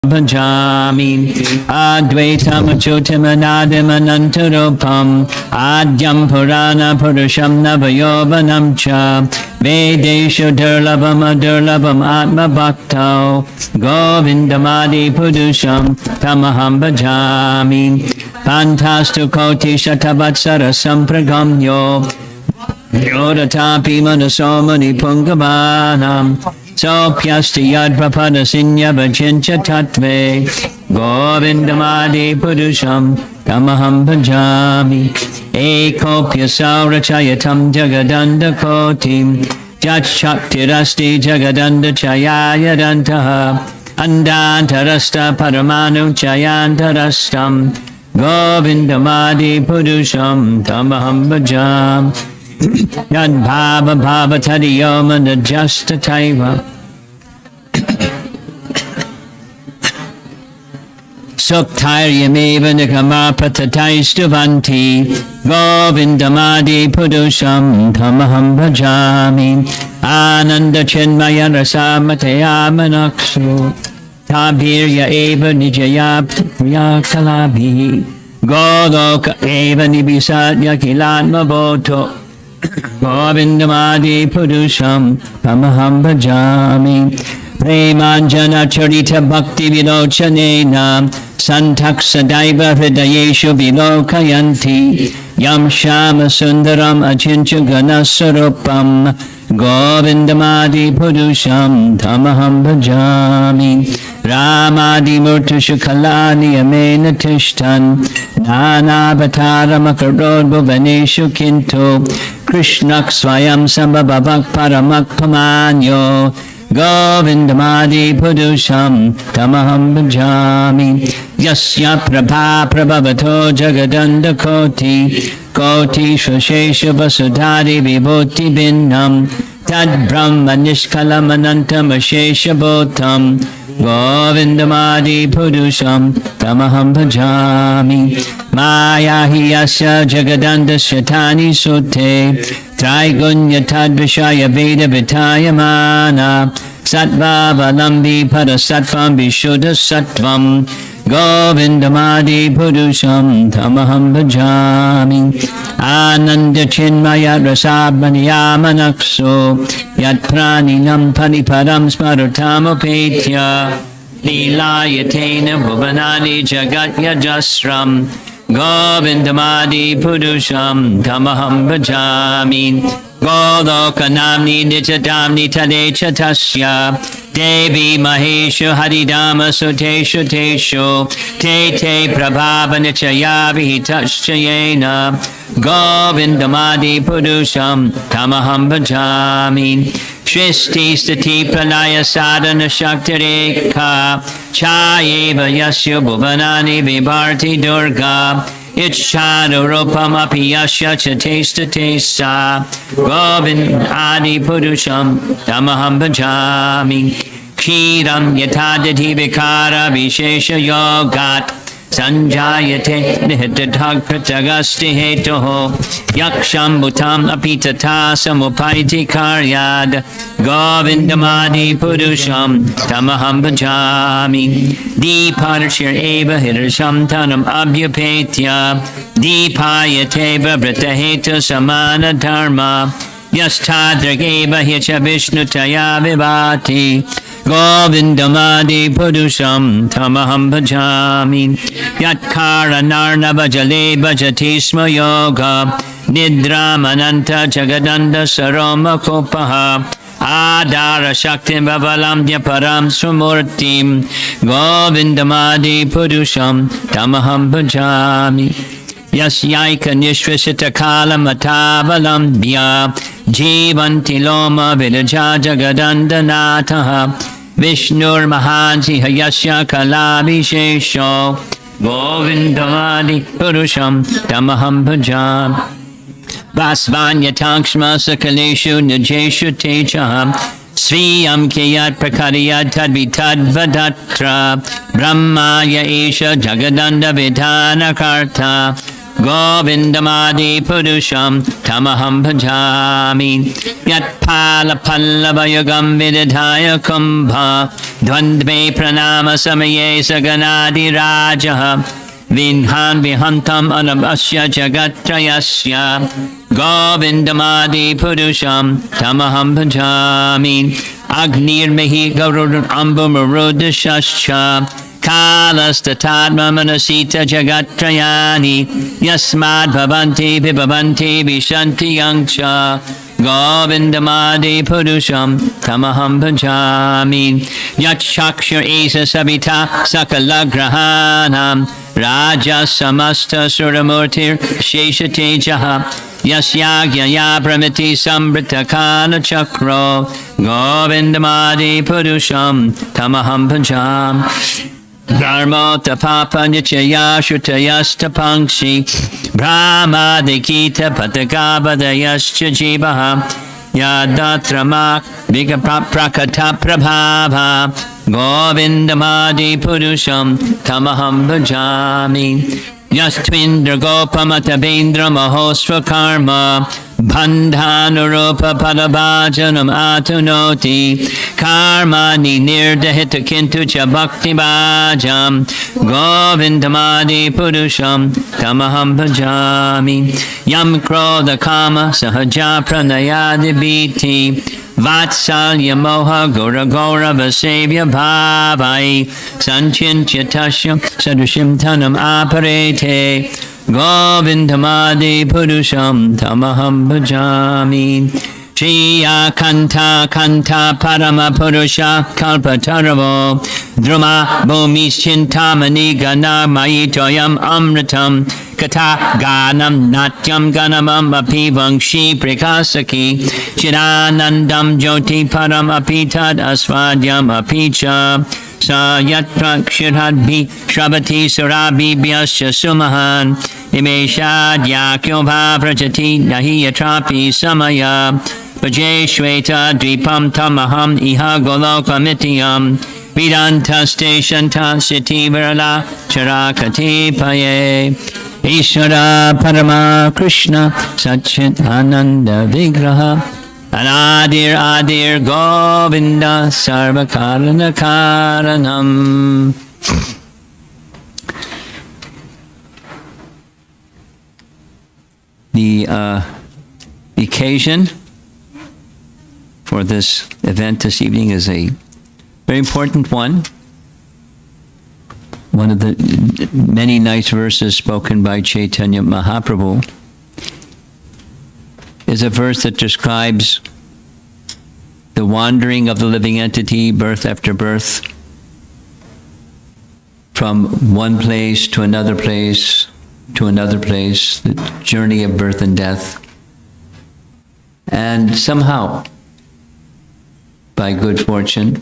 Bhajami Advaitam Achyutam Anadim Anantarupam Adyam Purana Purusham Navayovanam Cha Vedeshu Durlabam Adurlabam Atma Bhaktau Govindamadi Purusham Tamaham Bhajami Pantastu Koti Shatavatsara Sampragamyo Yodatapi Manasomani Pungabanam Sopyasti Yadvapada Sinya Vachincha Tatve Govindamadi Purusham Tamaham Bhajami Ekopya Saurachayatam Jagadanda Kotim Jatshaktirasti Jagadanda Chayayadantaha Andantarasta Paramanu Chayantarastam Govindamadi Purusham Tamaham Bhajam Yad Bhava Bhava Tadiyoma Najasta Taiva Suktaryameva Nikamapatataishtavanti Govindamadi Purusham Tamaham Bhajami Ananda Chinmaya Rasamatayamanakshu Tabirya Eva Nijaya Yakalabi Goloka Eva Nibisatya Kilatma Bhoto Govindamadi Purusham Tamaham Bhajami Premanjana Charita Bhakti Vilochanena Santaksadaiva Hridayeshu Vilokayanti Yam Shama Sundaram Achincha Ganasarupam Govindamadi Purusham Tamaham Bhajami Ramadi Murtushu Kalani Amena Tishtan Nana Avatara Makarod Bhuvaneshu Kinto Krishnak Swayam Sambhavak Paramak Pamanyo Govindamadi Purusham Tamaham Bhajami Yasya Prabha Prabhavato Jagadanda Koti Koti Shashesha Vasudhari Vibhuti Binnam Tad Brahma Nishkalam Anantam Ashesha Bhotam Govindamadi Purusham Tamaham Bhajami Maya Hiyasya Jagadanda Shatani Sute Traigunya Tadvishaya Veda Vitayamana Sattva Valambi Padasatvam Vishuddha Sattvam Govindamadi Purusham Tamaham Bhajami Ananda Chinmaya Rasabhaniyamanakso Yat Praninam Paniparam Smarutamopetia Lilayatena Bhuvanani Jagat Yajasram Govindamadi Purusham Tamaham Bhajami Golokanamni Nitadamni Tadecha Tasya Devi Maheshu Haridama Suteshu Teshu Te Te Prabhava Nichaya Vihitashayena Govindamadi Purusham Tamaham Bhajami Shristi Stati Pranaya Sadhana Shaktireka Chayeva Yasya Bhuvanani Vibharti Durga Ichadurupam Apiyasya Chatesta Tesa Govindamadi Purusham Tamaham Bhajami Kshiram Yatadati Vikara Vishesha Yogat Sanjayate Nihitadhag Pratagasti Hetoho Yaksham Bhutam Apitata Samupaiti Karyad Govindamadi Purusham Tamaham Bhajami Deeparshir Eva Hirsham Tanam Abhyapetya Deepayateva Vritaheta Samana Dharma Yasthadrageva Hicha Vishnu Taya Vivati Govindamadi Purusham Tamaham Bhajami Yatkara Narnava Jale Bhajatisma Yoga Nidra Mananta Jagadanda Saroma Kopaha Adara Shaktim Bavalamdya Param Sumurtim Govindamadi Purusham Tamaham Bhajami Yasyaika Nishvasita Kala Matavalambhya Jivanti Loma Vilaja Jagadandanataha Vishnur Mahansi Hayasya Kalabhishesho Govindamadi Purusham Tamaham Bhajam Vasvanya Takshma Sakaleshu Najeshu Tejaham Sviyam Kiyat Prakariyat Tadvitad Vadatra Brahmaya Isha Jagadanda Vidhana Karta Govindamadi Purusham Tamaham Bhajami. Yat Pala Pallavayagam Vididhaya Kumbha Dvandve Pranama Samaye Saganadi Rajaha Vinhan Vihantam Anabasya Jagatrayasya Govindamadi Purusham Tamaham Bhajami. Agnir Mehi Gaurud Ambumurudashascha Kalastatadma Manasita Jagatrayani Yasmad Bhavanti Vibhavanti Vishanti Yangcha Govindamadi Purusham Tamaham Bhajami. Yatshakshar Esa Sabita Sakalagrahanam Raja Samasta Suramurtir Sheshate Jaha Yasyagya Brahmati Sambrita Kana Chakro Govindamadi Purusham Tamaham Bhajam. Dharma Tapapa Nichaya Shrutayasta Pankshi Brahma Dikita Patagabadayascha Jivaha Yadatramak Vigaprakata Prabhava Govindamadi Purusham Tamaham Bhajami. Yastvindra Gopamata Vendra Mahosva Karma Bandhanurupa Padabhajanam Atunoti Karmani Nirdahita Kintu Cha Bhakti Bhajam Govindamadi Purusham Tamaham Bhajami. Yam Krodha Kama Sahaja Pranayadi Biti Vatsalya Moha Gora Gora Vasevya Bhavai Sanchinchatasya Sadushim Tanam Aparete Govindamadi Purusham Tamaham Bhajami. Shriya Kanta Kanta Parama Purusha Kalpataravo Druma Bhumis Chintamani Gana Mayitoyam Amritam Kata Ganam Natyam Ganamam Api Vangshi Prikasaki Chiranandam Jyoti Param Apitad Asvadyam Apicha Sayatrak Shirhadbhi Shrabati Surabi Byasya Sumahan Imeshad Yakyobha Prajati Nahi Yatrapi Samaya Vajay Shweta Dvipam Tamaham Iha Golokamityam Vidantaste Shanta Siti Virala Charakati Paye Ishvara Parama Krishna Satchit Ananda Vigraha Anadir Adir Govinda Sarva Karana Karanam. The occasion for this event this evening is a very important one. One of the many nice verses spoken by Chaitanya Mahaprabhu is a verse that describes the wandering of the living entity, birth after birth, from one place to another place, the journey of birth and death. And somehow, by good fortune,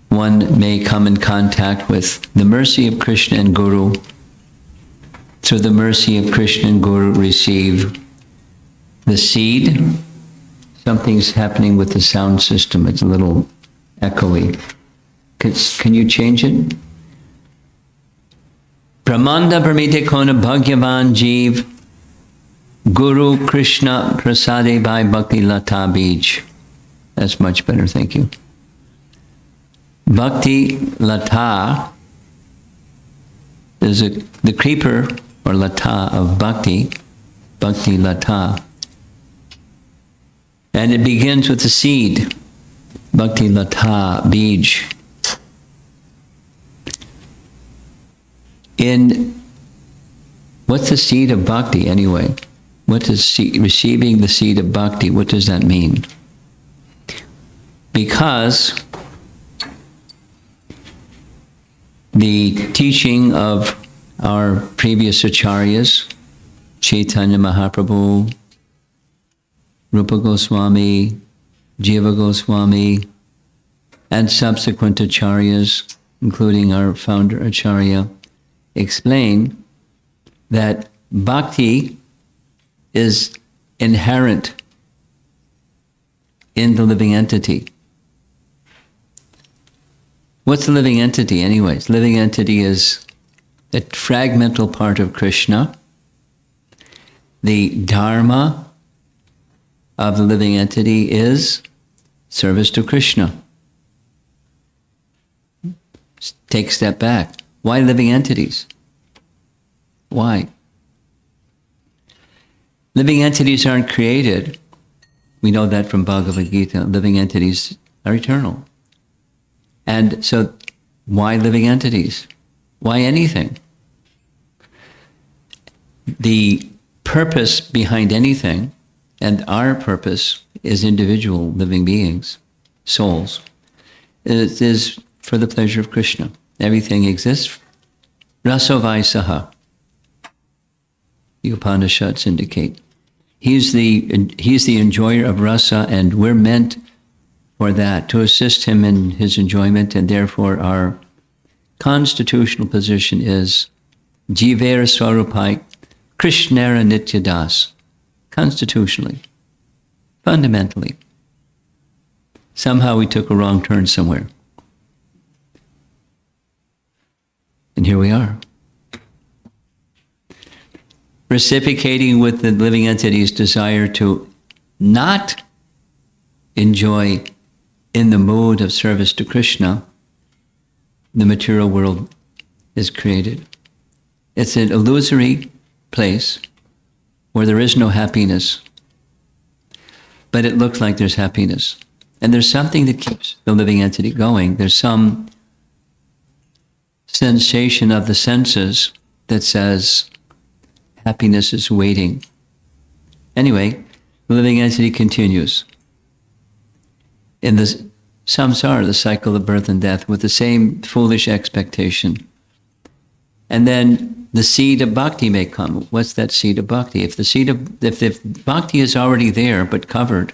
one may come in contact with the mercy of Krishna and Guru. Through the mercy of Krishna and Guru, receive the seed. Something's happening with the sound system. It's a little echoey. Can you change it? Pramanda Pramite Kona Bhagyavan Jeev Guru Krishna Prasade Bhai Bhakti Lata Bij. That's much better, thank you. Bhakti Lata is the creeper or lata of Bhakti, Bhakti Lata. And it begins with the seed, Bhakti Lata Bij. What's the seed of Bhakti anyway? What does receiving the seed of Bhakti, what does that mean? Because the teaching of our previous acharyas, Chaitanya Mahaprabhu, Rupa Goswami, Jiva Goswami, and subsequent acharyas, including our founder acharya, explain that bhakti is inherent in the living entity. What's the living entity anyways? Living entity is a fragmental part of Krishna, The dharma of the living entity is service to Krishna. Take a step back. Why living entities? Why? Living entities aren't created. We know that from Bhagavad Gita. Living entities are eternal. And so, why living entities? Why anything? The purpose behind anything, and our purpose is individual living beings, souls, it is for the pleasure of Krishna. Everything exists. Rasavai Saha. The Upanishads indicate. He's the enjoyer of rasa, and we're meant for that, to assist him in his enjoyment, and therefore our constitutional position is Jivera Swarupai Krishnera Nityadas. Constitutionally, fundamentally. Somehow we took a wrong turn somewhere. And here we are. Reciprocating with the living entity's desire to not enjoy in the mood of service to Krishna, the material world is created. It's an illusory place where there is no happiness, but it looks like there's happiness. And there's something that keeps the living entity going. There's some sensation of the senses that says happiness is waiting. Anyway, the living entity continues in the samsara, the cycle of birth and death, with the same foolish expectation. And then the seed of bhakti may come. What's that seed of bhakti? If bhakti is already there but covered,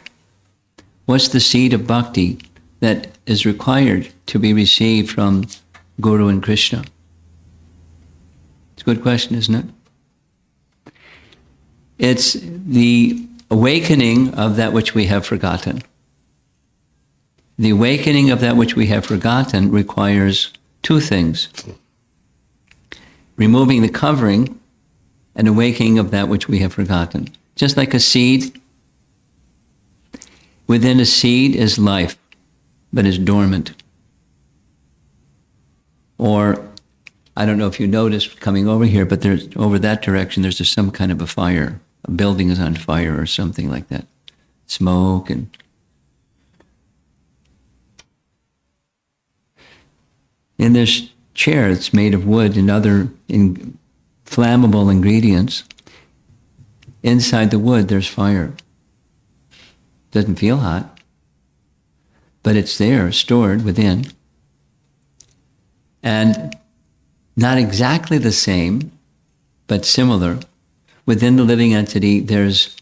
what's the seed of bhakti that is required to be received from Guru and Krishna? It's a good question, isn't it? It's the awakening of that which we have forgotten. The awakening of that which we have forgotten requires two things: removing the covering and awakening of that which we have forgotten. Just like a seed, within a seed is life, but is dormant. Or, I don't know if you noticed coming over here, but there's over that direction, there's just some kind of a fire. A building is on fire or something like that. Smoke and... In this chair, it's made of wood and other flammable ingredients. Inside the wood, there's fire. Doesn't feel hot, but it's there, stored within. And not exactly the same, but similar. Within the living entity, there's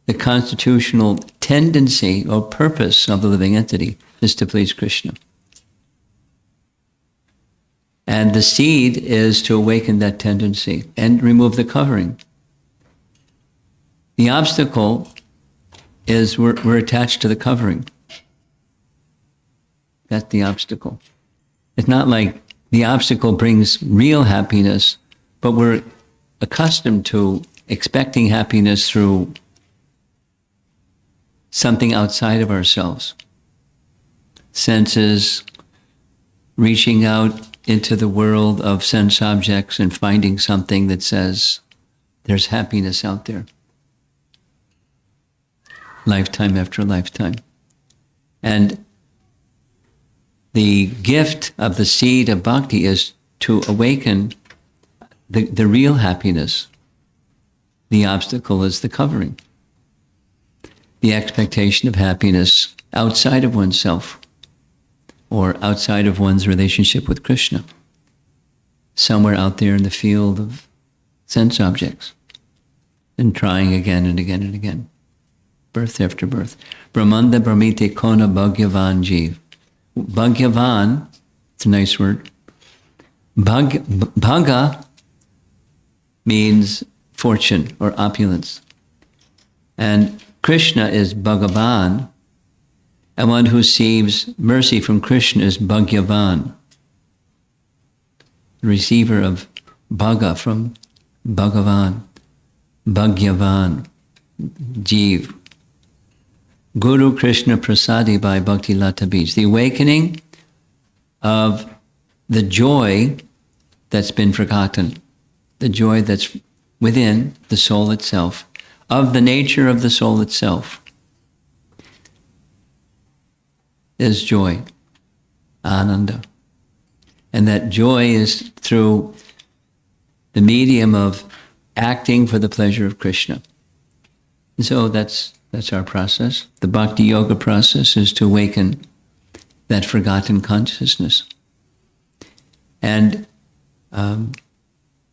the constitutional tendency or purpose of the living entity is to please Krishna. And the seed is to awaken that tendency and remove the covering. The obstacle is we're attached to the covering. That's the obstacle. It's not like the obstacle brings real happiness, but we're accustomed to expecting happiness through something outside of ourselves. Senses, reaching out into the world of sense objects and finding something that says there's happiness out there. Lifetime after lifetime. And the gift of the seed of bhakti is to awaken the real happiness. The obstacle is the covering. The expectation of happiness outside of oneself or outside of one's relationship with Krishna. Somewhere out there in the field of sense objects. And trying again and again and again. Birth after birth. Brahmanda Brahmite Kona Bhagyavan Jeev. Bhagyavan, it's a nice word. Bhaga means fortune or opulence. And Krishna is Bhagavan, and one who receives mercy from Krishna is Bhagyavan, the receiver of Bhaga from Bhagavan. Bhagyavan, Jeev. Guru Krishna Prasadi by Bhakti Lata Beach. The awakening of the joy that's been forgotten, the joy that's within the soul itself, of the nature of the soul itself, is joy, ananda. And that joy is through the medium of acting for the pleasure of Krishna. And so that's our process. The Bhakti Yoga process is to awaken that forgotten consciousness. And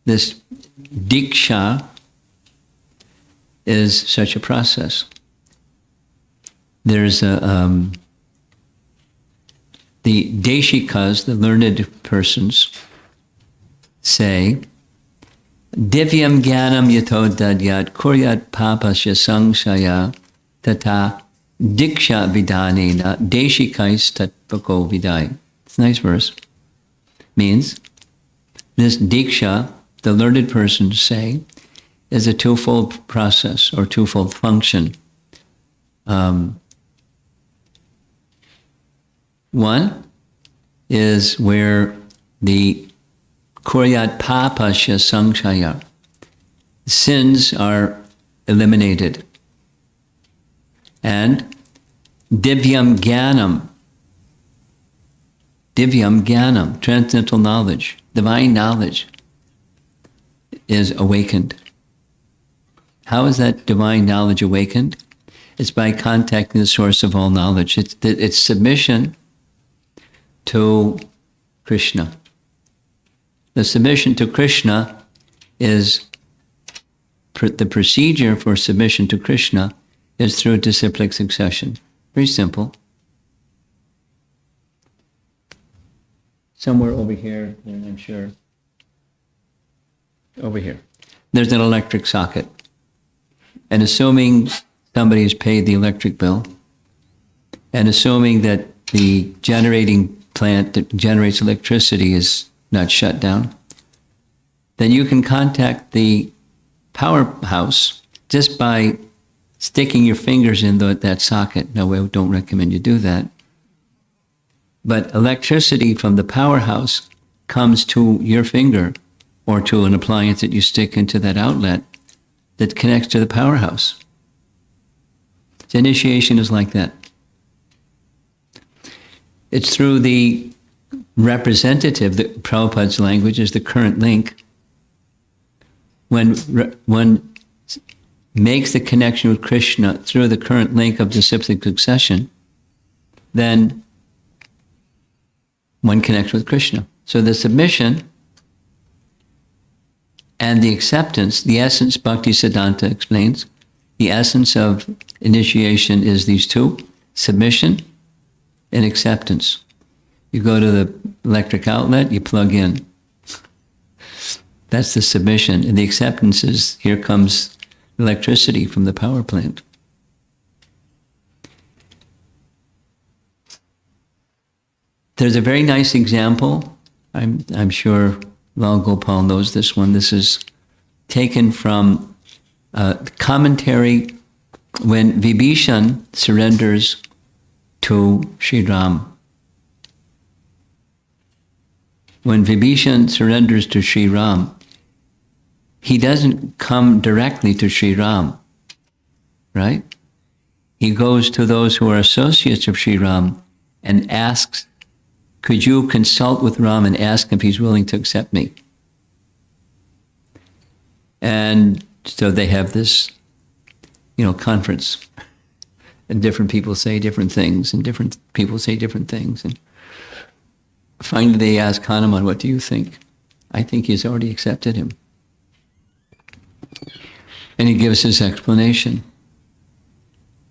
this Diksha is such a process. There's the Deshikas, the learned persons, say, Divyam Jnanam Yato Dadyat Kuryat Papasya Sangshaya Tata Diksha Vidanena Deshikais Tatpako Vidai. It's a nice verse. Means, this Diksha, the learned persons say, is a twofold process or twofold function. One is where the Kuryat Papasya Sangshaya, sins are eliminated. And Divyam Jnanam, transcendental knowledge, divine knowledge, is awakened. How is that divine knowledge awakened? It's by contacting the source of all knowledge. It's submission to Krishna. The submission to Krishna is, the procedure for submission to Krishna is through disciplic succession. Very simple. Somewhere over here, I'm sure. Over here. There's an electric socket. And assuming somebody has paid the electric bill, and assuming that the generating plant that generates electricity is not shut down, then you can contact the powerhouse just by sticking your fingers in that socket. Now, we don't recommend you do that. But electricity from the powerhouse comes to your finger or to an appliance that you stick into that outlet that connects to the powerhouse. So initiation is like that. It's through the representative, the Prabhupada's language is the current link. When one makes the connection with Krishna through the current link of disciplic succession, then one connects with Krishna. So the submission and the acceptance, the essence, Bhakti Siddhanta explains, the essence of initiation is these two, submission and acceptance. You go to the electric outlet, you plug in. That's the submission. And the acceptance is, here comes electricity from the power plant. There's a very nice example. I'm sure Lal Gopal knows this one. This is taken from commentary when Vibhishan surrenders to Sri Ram. When Vibhishan surrenders to Sri Ram, he doesn't come directly to Sri Ram, right? He goes to those who are associates of Sri Ram and asks, could you consult with Ram and ask if he's willing to accept me? And so they have this, conference. And different people say different things, and different people say different things. And finally they ask Hanuman, what do you think? I think he's already accepted him. And he gives his explanation.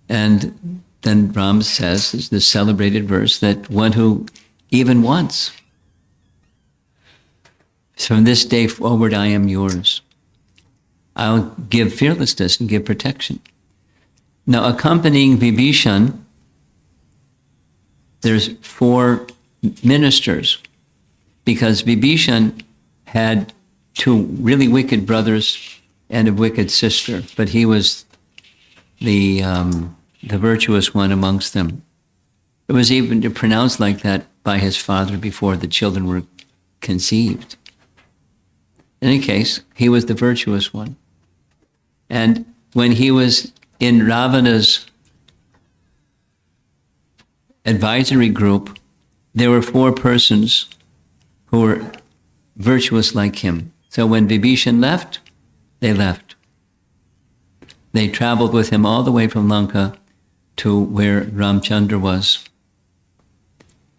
And then Ram says, is this celebrated verse, that one who even once, from this day forward I am yours. I'll give fearlessness and give protection. Now, accompanying Vibhishan, there's 4 ministers, because Vibhishan had 2 really wicked brothers and a wicked sister, but he was the virtuous one amongst them. It was even pronounced like that by his father before the children were conceived. In any case, he was the virtuous one. And when he was in Ravana's advisory group, there were 4 persons who were virtuous like him. So when Vibhishan left, they left. They traveled with him all the way from Lanka to where Ramchandra was.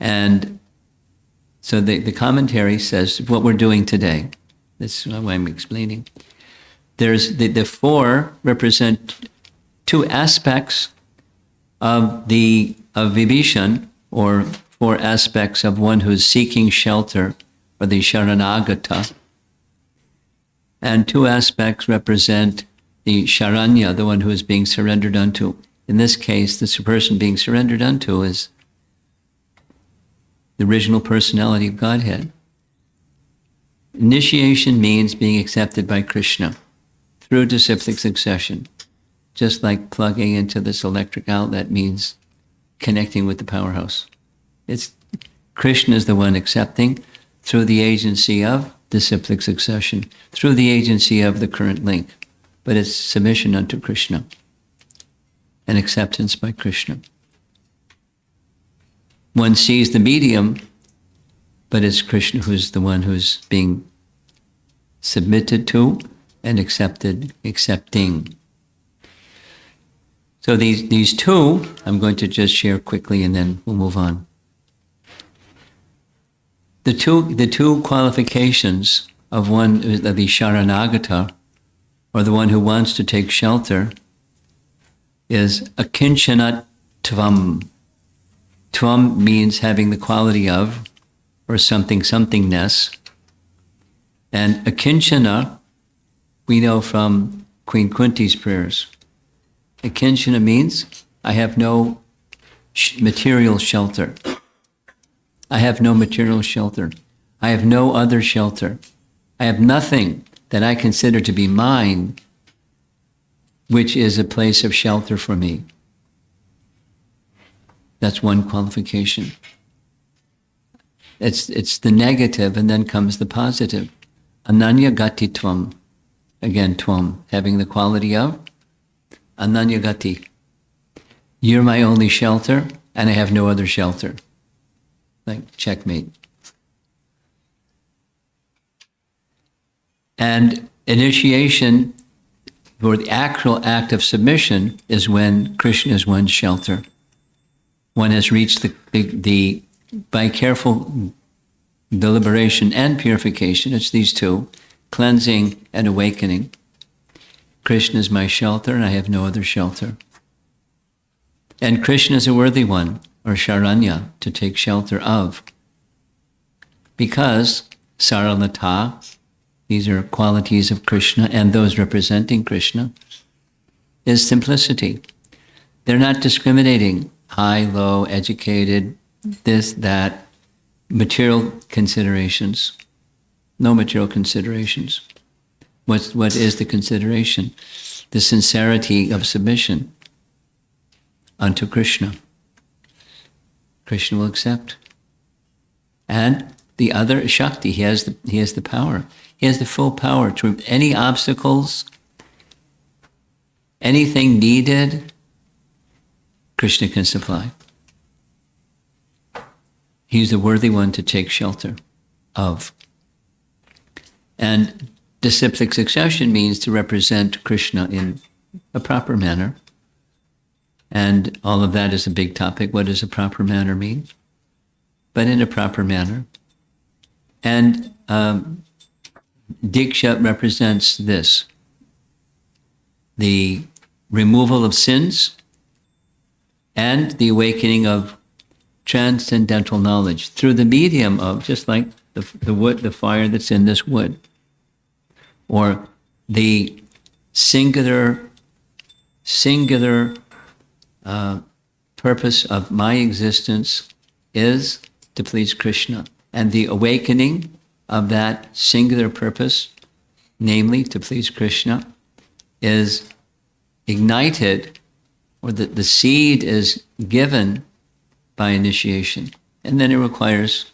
And so the commentary says what we're doing today. This is what I'm explaining. There's the 4 represent 2 aspects of Vibhishan, or 4 aspects of one who's seeking shelter, or the Sharanagata. And 2 aspects represent the Sharanya, the one who is being surrendered unto. In this case, the person being surrendered unto is the original personality of Godhead. Initiation means being accepted by Krishna through disciplic succession. Just like plugging into this electric outlet means connecting with the powerhouse. Krishna is the one accepting through the agency of disciplic succession, through the agency of the current link. But it's submission unto Krishna and acceptance by Krishna. One sees the medium, but it's Krishna who's the one who's being submitted to and accepting. So these 2, I'm going to just share quickly and then we'll move on. The two qualifications of one, the Sharanagata, or the one who wants to take shelter, is akinchana tvam. Tvam means having the quality of, or somethingness. And akinchana, we know from Queen Kunti's prayers. Akinchana means, I have no material shelter. I have no material shelter. I have no other shelter. I have nothing that I consider to be mine, which is a place of shelter for me. That's one qualification. It's the negative, and then comes the positive. Ananya gati tvam. Again, tvam, having the quality of ananya gati. You're my only shelter, and I have no other shelter. Like checkmate. And initiation, for the actual act of submission, is when Krishna is one's shelter. One has reached the by careful deliberation and purification, it's these 2, cleansing and awakening. Krishna is my shelter, and I have no other shelter. And Krishna is a worthy one, or Sharanya, to take shelter of. Because Saralata, these are qualities of Krishna, and those representing Krishna, is simplicity. They're not discriminating, high, low, educated, this, that, material considerations. No material considerations. What is the consideration? The sincerity of submission unto Krishna. Krishna will accept. And the other, Shakti, he has the power. He has the full power to any obstacles, anything needed, Krishna can supply. He's the worthy one to take shelter of. And disciplic succession means to represent Krishna in a proper manner. And all of that is a big topic. What does a proper manner mean? But in a proper manner. And Diksha represents this: the removal of sins and the awakening of transcendental knowledge through the medium of, just like the wood, the fire that's in this wood, or the singular purpose of my existence is to please Krishna, and the awakening of that singular purpose, namely to please Krishna, is ignited, or the seed is given by initiation. And then it requires,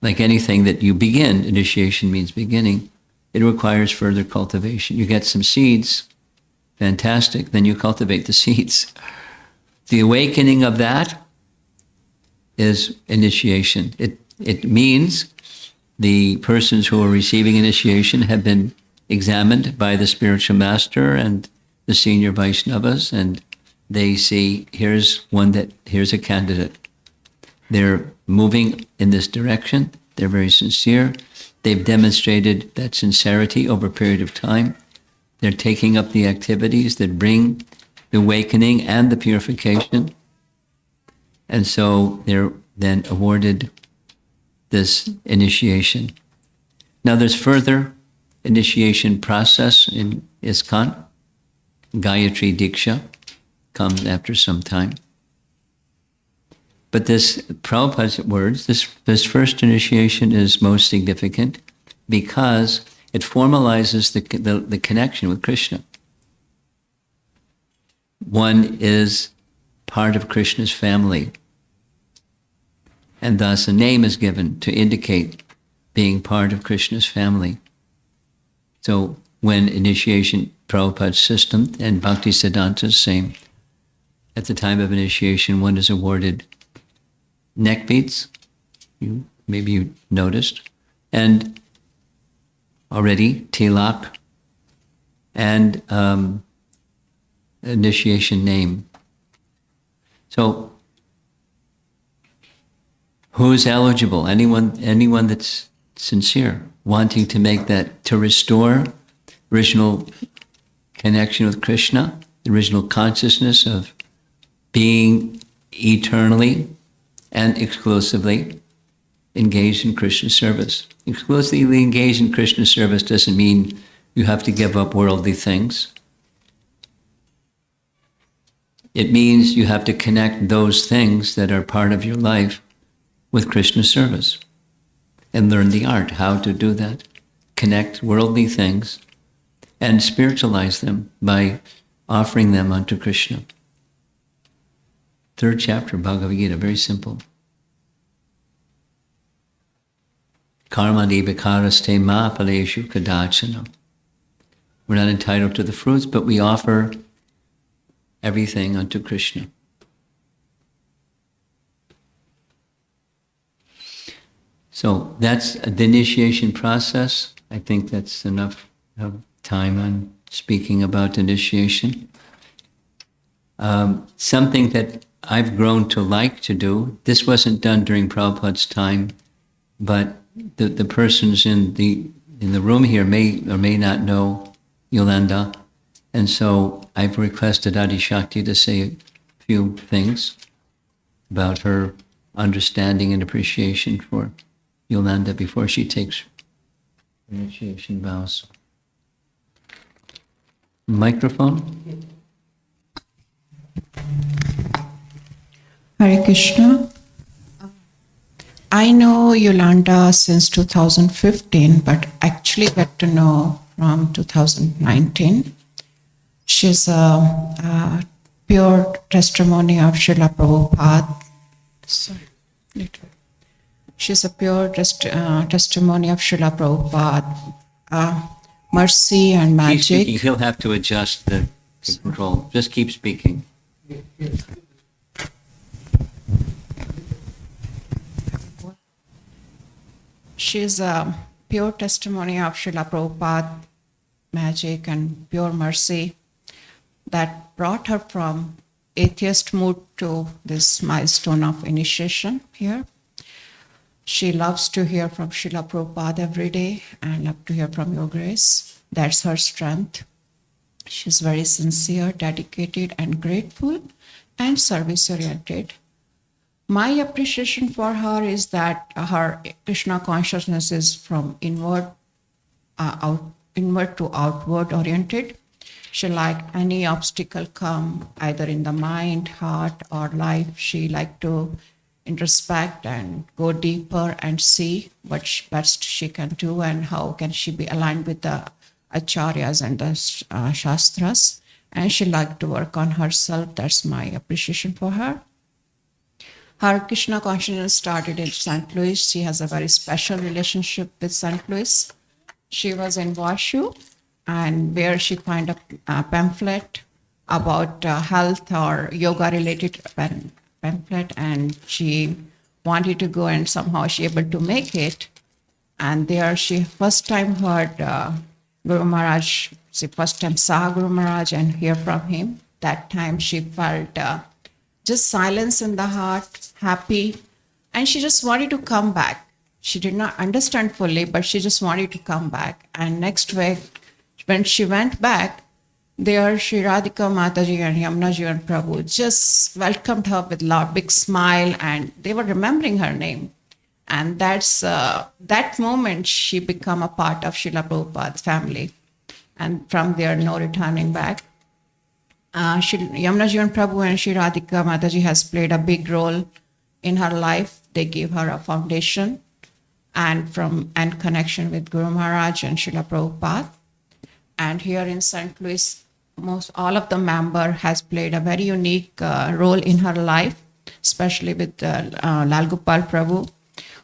like anything that you begin, initiation means beginning, it requires further cultivation. You get some seeds, fantastic, then you cultivate the seeds. The awakening of that is initiation. It means the persons who are receiving initiation have been examined by the spiritual master and the senior Vaishnavas, and they see here's a candidate. They're moving in this direction. They're very sincere. They've demonstrated that sincerity over a period of time. They're taking up the activities that bring the awakening and the purification. And so they're then awarded this initiation. Now there's further initiation process in ISKCON. Gayatri Diksha comes after some time. But this, Prabhupada's words, this first initiation is most significant because it formalizes the connection with Krishna. One is part of Krishna's family, and thus a name is given to indicate being part of Krishna's family. So when initiation, Prabhupada's system, and Bhakti Siddhanta, same. At the time of initiation, one is awarded neck beads, maybe you noticed, and already tilak, and initiation name. So who's eligible? Anyone that's sincere, wanting to make that, to restore original connection with Krishna, the original consciousness of being eternally and exclusively engaged in Krishna service. Exclusively engaged in Krishna service doesn't mean you have to give up worldly things. It means you have to connect those things that are part of your life with Krishna service and learn the art, how to do that. Connect worldly things and spiritualize them by offering them unto Krishna. Third chapter, Bhagavad Gita, very simple. Karmani vikaraste ma phaleshu kadachana. We're not entitled to the fruits, but we offer everything unto Krishna. So that's the initiation process. I think that's enough time on speaking about initiation. Something that I've grown to like to do, this wasn't done during Prabhupada's time, but the persons in the room here may or may not know Yolanda, and so I've requested Adi Shakti to say a few things about her understanding and appreciation for Yolanda before she takes initiation vows. Microphone? Hare Krishna. I know Yolanda since 2015, but actually got to know from 2019. She's a pure testimony of Srila Prabhupada. She's a pure testimony of Srila Prabhupada, mercy and magic. He'll have to adjust the control. Just keep speaking. She's a pure testimony of Srila Prabhupada, magic and pure mercy that brought her from atheist mood to this milestone of initiation here. She loves to hear from Srila Prabhupada every day and love to hear from Your Grace. That's her strength. She's very sincere, dedicated, and grateful, and service-oriented. My appreciation for her is that her Krishna consciousness is from inward to outward oriented. She like any obstacle come either in the mind, heart, or life. She like to introspect and go deeper and see what best she can do and how can she be aligned with the acharyas and the shastras, and she liked to work on herself. That's my appreciation for her. Her Krishna consciousness started in St. Louis. She has a very special relationship with St. Louis. She was in Washu, and where she found a pamphlet about health or yoga related pamphlet, and she wanted to go, and somehow she able to make it. And there she first time heard Guru Maharaj, she first time saw Guru Maharaj and hear from him. That time she felt just silence in the heart, happy, and she just wanted to come back. She did not understand fully, but she just wanted to come back. And next week, when she went back, there Shri Radhika Mataji and Yamuna Ji and Prabhu just welcomed her with a big smile, and they were remembering her name. And that's that moment she became a part of Srila Prabhupada's family. And from there, no returning back. Yamuna Ji and Prabhu and Shri Radhika Mataji has played a big role in her life. They gave her a foundation and connection with Guru Maharaj and Srila Prabhupada. And here in St. Louis, most all of the member has played a very unique role in her life, especially with Lal Gopal Prabhu,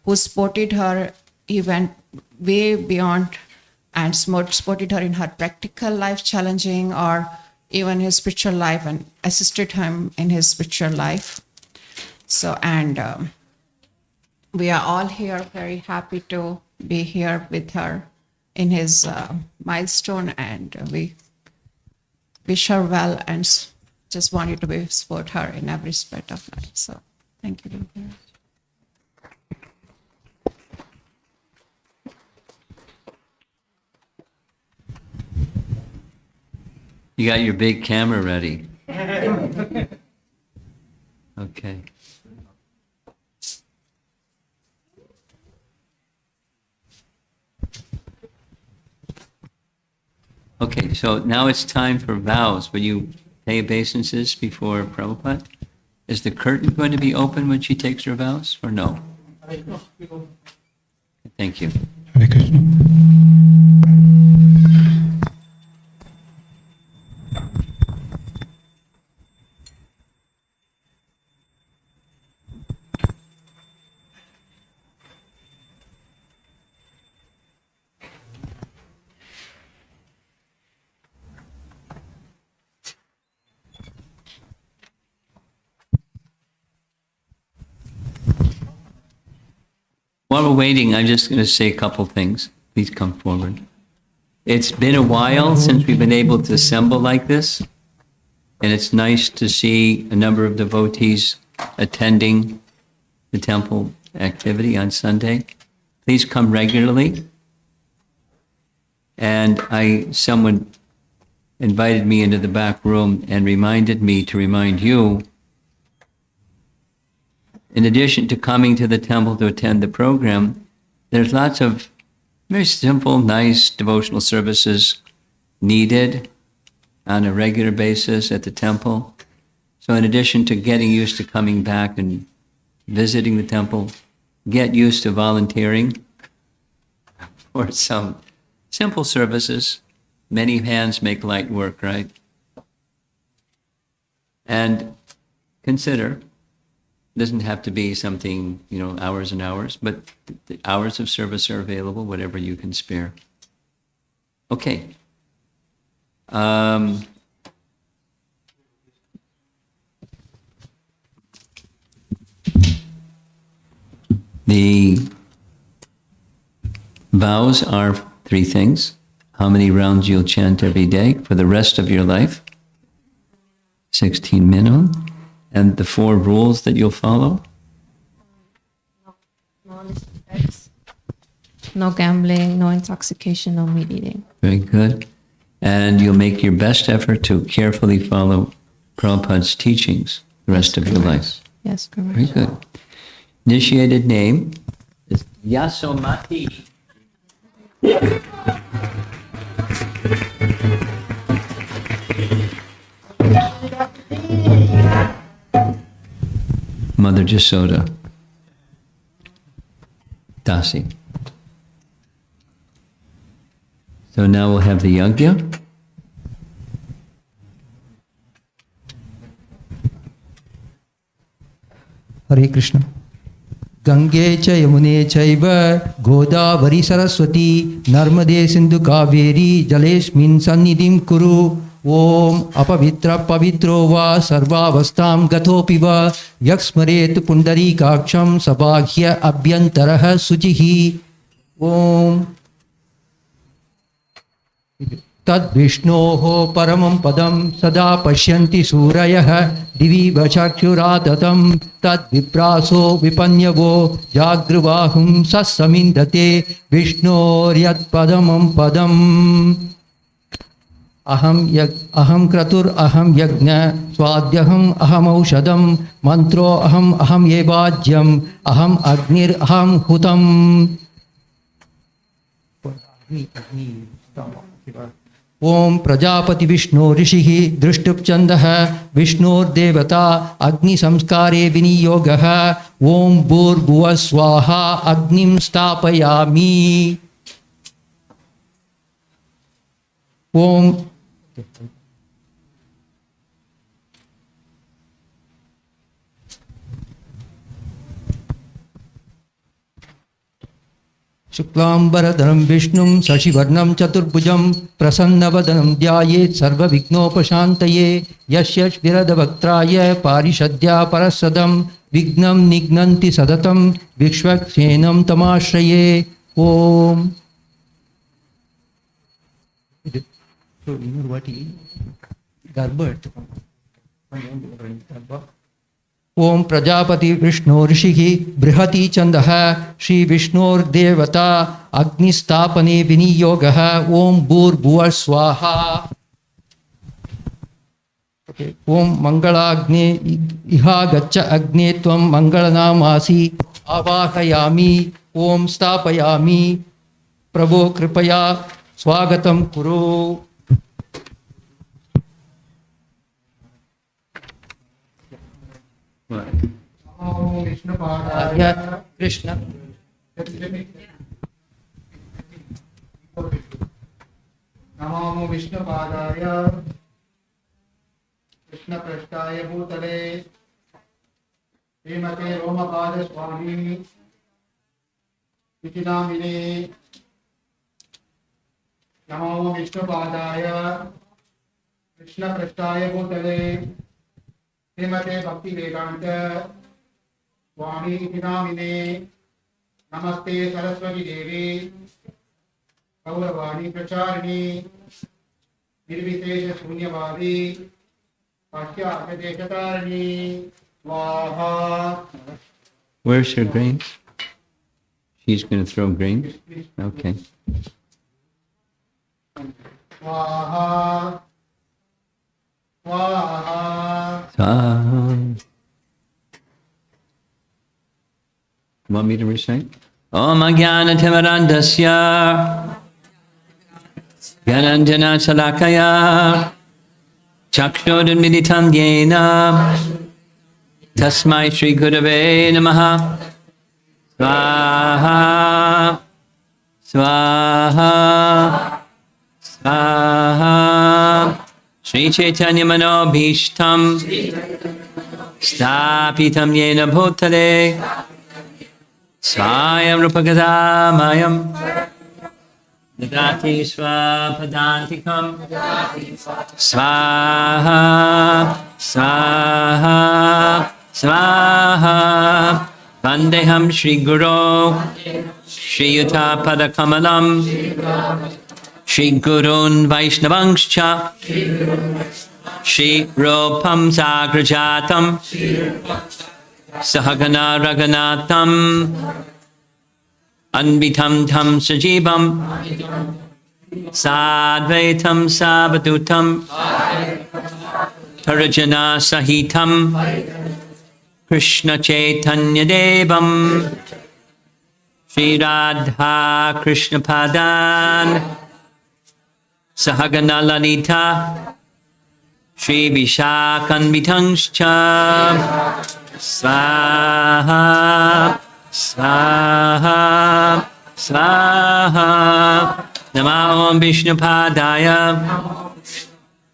who supported her even way beyond and supported her in her practical life challenging or even his spiritual life and assisted him in his spiritual life. So, and we are all here very happy to be here with her in his milestone, and we wish her well and just wanted to support her in every aspect of life. So, thank you very much. You got your big camera ready. Okay. Okay, so now it's time for vows. Will you pay obeisances before Prabhupada? Is the curtain going to be open when she takes her vows, or no? Thank you. Hare Krishna. While we're waiting, I'm just going to say a couple things. Please come forward. It's been a while since we've been able to assemble like this, and it's nice to see a number of devotees attending the temple activity on Sunday. Please come regularly. And someone invited me into the back room and reminded me to remind you, in addition to coming to the temple to attend the program, there's lots of very simple, nice devotional services needed on a regular basis at the temple. So in addition to getting used to coming back and visiting the temple, get used to volunteering for some simple services. Many hands make light work, right? And consider, doesn't have to be something, hours and hours, but the hours of service are available, whatever you can spare. Okay. The vows are 3 things. How many rounds you'll chant every day for the rest of your life. 16 minimum. And the 4 rules that you'll follow? No illicit sex, no gambling, no intoxication, no meat eating. Very good. And you'll make your best effort to carefully follow Prabhupada's teachings the rest of your life. Yes, correct. Very good. Initiated name is Yasomati. Mother Jasoda. Dasi. So now we'll have the yajna. Hare Krishna. Gange cha yamune chaiva godavari saraswati narmade sindhu kaveri jalesmin sannidhim kuru om apavitra pavitro va sarvavastam gatopi va yaksmaret pundarikaksham sabhagya abhyantarah suchihi om Tad Vishnoho Paramam Padam Sada Pashyanti Surayah Divi Vachakshuradatam Tad Vipraso Vipanyavo Jagruvahum Sassamindate Vishnoryat Padamam Padam Aham Kratur Aham Yagna Swadyaham Aham Aushadam Mantro Aham Yevajyam Aham Agnir Aham Hutam Om Prajapati Vishnu Rishihi Drishtup Chandaha Vishnur Devata Agni Samskare Viniyogaha Om Bhur Bhuva Swaha Agnim Stapayami Om Shuklambaradhanam Vishnum Sashivarnam Chaturbhujam Prasannavadanam Dhyayet Sarva Vignopashantaye Yasyash Viradavaktraya Parishadya Parasadam Vignam Nignanti Sadatam Vishwaksenam Tamashraye Om Om Prajapati Vishnu Rishihi Brihati Chandaha Shri Vishnur Devata Agni Stapane Viniyogaha Om Bhur Bhuva Swaha Om Mangalagne Iha Gacha Agne Tvam Mangalanamasi Avahayami Om Stapayami Prabhu Kripaya Swagatam Kuru Namo Vishnu Padaya Arya Krishna Namo Vishnu Padaya Krishna Prashtaya Bhutale Srimate Romapada Swami Vitinamine Namo Vishnu Padaya Krishna Prashtaya Bhutale Srimate Bhakti Vedanta Swami Vitinamine Namaste Saraswati Devi Gauravani Pracharini Nirvitesha Shunyavadi Pashya Deshatarani Swaha. Where's her grains? She's going to throw grains? Okay. Swaha. Swaha. Want me to recite? Om Ajnana Timirandasya Gyananjana Salakaya Chakshudunmilitam Yena Tasmai Shri Gurave Namaha Swaha Swaha Swaha Shri Chaitanya Manobhishtam Stapitam Yena Bhutale Swayam Rupagadamayam Dadati Swapadantikam Swaha Swaha Swaha Vandeham Shri Guru Shri Yuta Padakamalam Shri Gurun Vaishnavangscha Shri Rupam Sagrajatam Sahagana Raganatam Anvitam Tam Sajivam Sadvaitam Savadutam Tarajana Sahitam Krishna Chaitanya Devam Shri Radha Krishna Padan Sahagana Lalita Shri Vishakanvitangscha Swaha Swaha Swaha Namo Om Vishnupadaya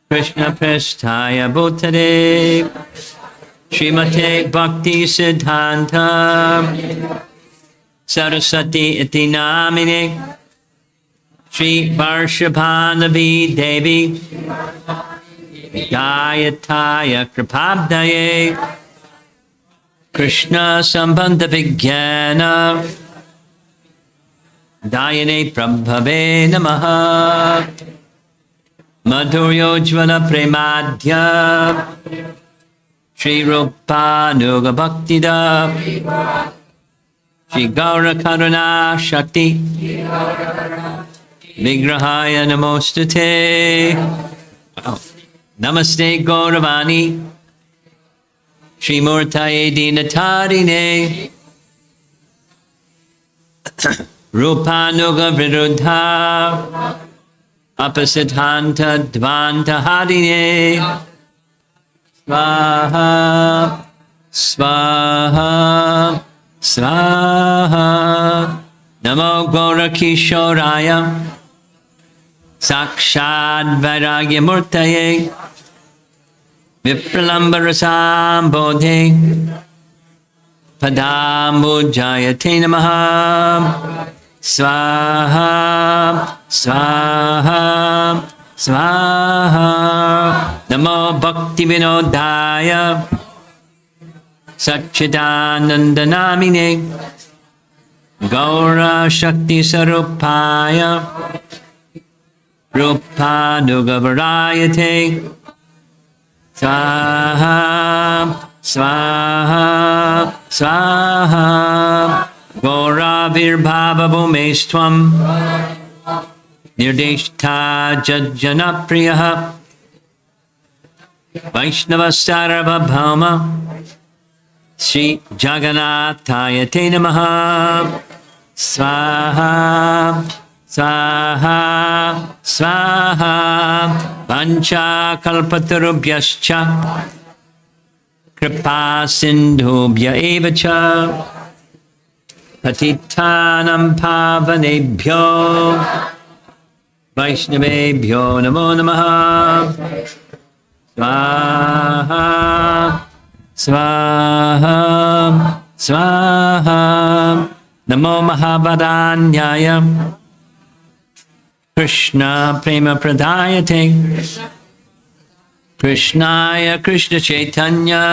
Krishna Prasthaya Bhutale Srimate Bhakti Siddhanta Saraswati Iti Namine Shri Varshabhanavi Devi Gayataya Kripabdaye Krishna Sambandha Vijnana Dayane Prabhave Namaha Madhuryojvala Premadhya Shri Rupa Nuga Bhaktida Shri Gaura Karuna Shakti Vigrahaya Namostate Namaste Gauravani Shri Murtaye Dinatarine Rupanuga Viruddha Apasiddhanta Dvanta Hadine Svaha Svaha Svaha Namo Gaura Kishoraya Sakshad Vairagya Murtaye Vipralambarasam Bodhe Padambujayate Namaha Svaha Svaha Svaha Namo Bhakti Vinodaya Satchidananda Namine Gaura Shakti Sarupaya Rupa Nugavarayate Swaha Swaha Swaha Gauravir Bhava Bhumestvam Nirdeshta Jajjana Priyaha Vaishnava Sarvabhauma Sri Jagannathaya Te Namaha Swaha Swaha Swaha Pancha Kalpatarubhyascha Kripa Sindhubhya Evacha Patitanam Pavanebhyo Vaishnavebhyo Namo Namaha Swaha Swaha Swaha Namo Mahabharanyaya Krishna Prema Pradayate Krishnaya Krishna Chaitanya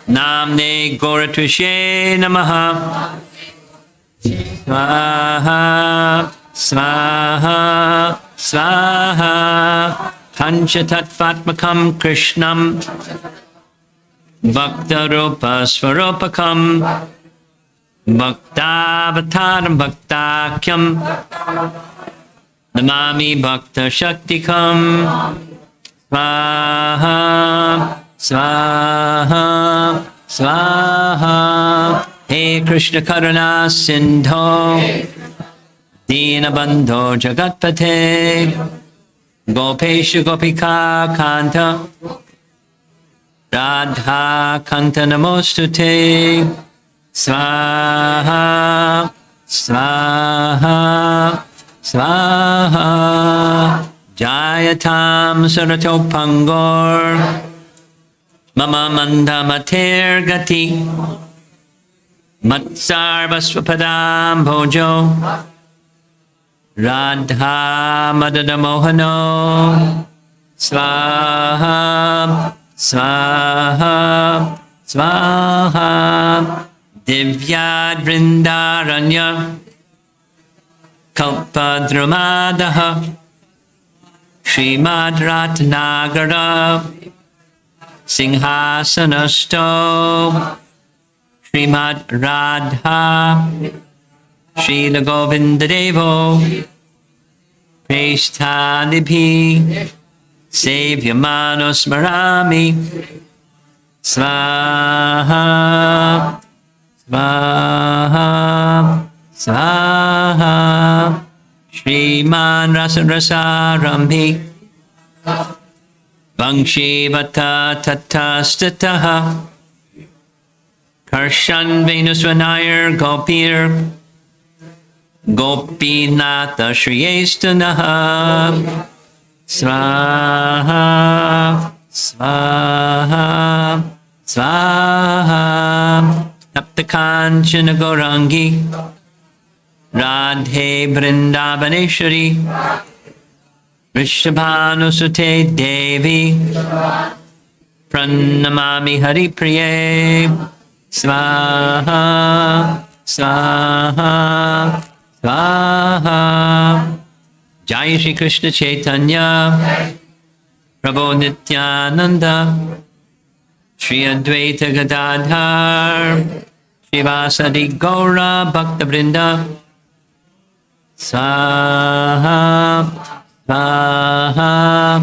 Namne Gauratvishe Namaha Swaha Swaha Swaha Panchatatvatmakam Krishnam Bhaktarupa Svarupakam Bhaktavataram Bhaktakyam Namami Bhakta Shaktikam Swaha Swaha Swaha He Krishna Karuna Sindho Dinabandho Jagatpate Gopesha Gopika Kanta Radha Kanta Namostute Swaha Swaha Swaha Jayatam Saratopangor Mama Mandamater Gati Matsarvasvapadam Bhojo Radha Madadamohano Swaha Swaha Swaha Divyad Vrindaranya Kalpadramadaha Srimad Ratnagara Singhasanasto Srimad Radha Srila Govinda Devo Presthanibhi Sevyamano Smarami Swaha Swaha Swaha Shriman Rasarasarambhi Vangshivata Tatastataha Karshan Venusvanayar Gopir Gopinatha Shriyestanaha Swaha Swaha Swaha Taptakanchana Gaurangi Radhe Vrindavaneshwari Vrishabhanusute Devi Pranamami Hari Priye Swaha Swaha Swaha Jai Shri Krishna Chaitanya Prabhu Nityananda Shri Advaita Gadadhar Shivasadi Gaura Bhakta Vrinda Swaha Swaha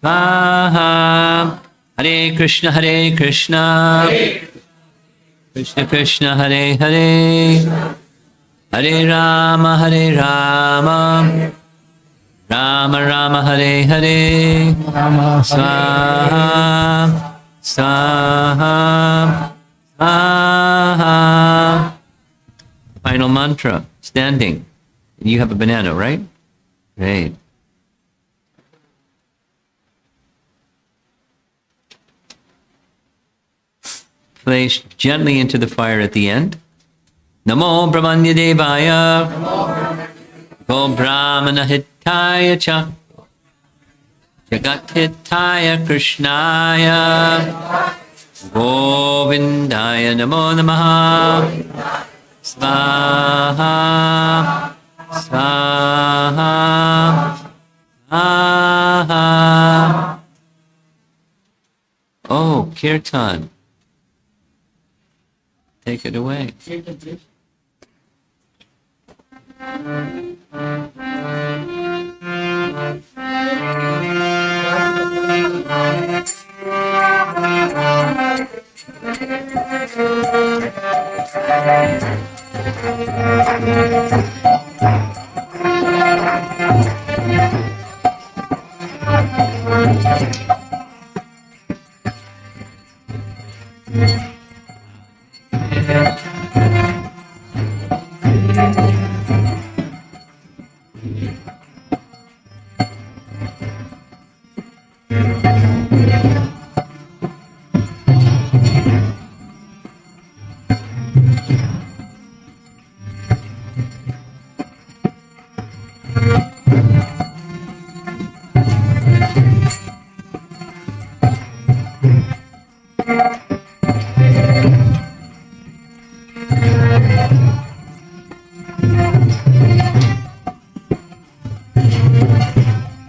Swaha Hare Krishna Krishna Krishna Hare Hare Hare Rama Rama Rama Hare Hare Swaha Swaha Swaha. Final mantra, standing. You have a banana, right? Great. Place gently into the fire at the end. Namo Brahmanya Devaya Go Brahmana Hitaya Cha Jagat Hitaya Krishnaya Govindaya Namo Namaha Swaha Swaha Swaha. Oh, Kirtan. Take it away.